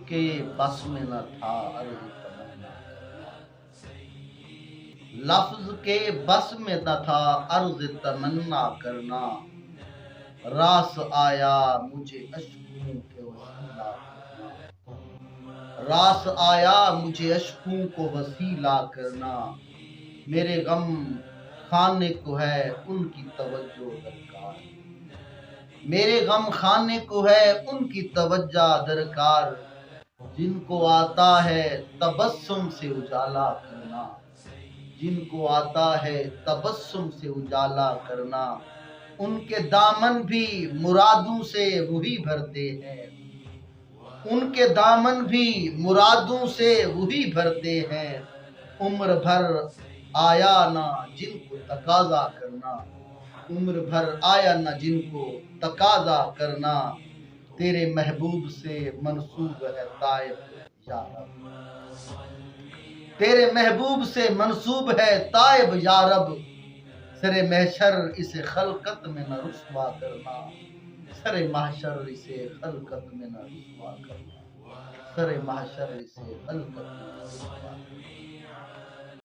کے بس میں نہ تھا عرض تمنا، لفظ کے بس میں نہ تھا عرض تمنا کرنا، راس آیا مجھے اشکوں کے وسیلہ کرنا، راس آیا مجھے اشکوں کو وسیلہ کرنا، میرے غم خانے کو ہے ان کی توجہ درکار، میرے غم خانے کو ہے ان کی توجہ درکار، جن کو آتا ہے تبسم سے اجالا کرنا، جن کو آتا ہے تبسم سے اجالا کرنا، ان کے دامن بھی مرادوں سے وہی بھرتے ہیں، ان کے دامن بھی مرادوں سے وہی بھرتے ہیں، عمر بھر آیا نہ جن کو تقاضا کرنا، عمر بھر آیا نہ جن کو تقاضا کرنا، تیرے محبوب سے منسوب ہے طائب یا رب، تیرے محبوب سے منسوب ہے طائب یا رب، سر محشر اسے خلقت میں نہ رسوا کرنا، سر محشر اسے خلقت میں نہ رسوا کرنا، سر محشر اسے خلقت میں نہ رسوا کرنا۔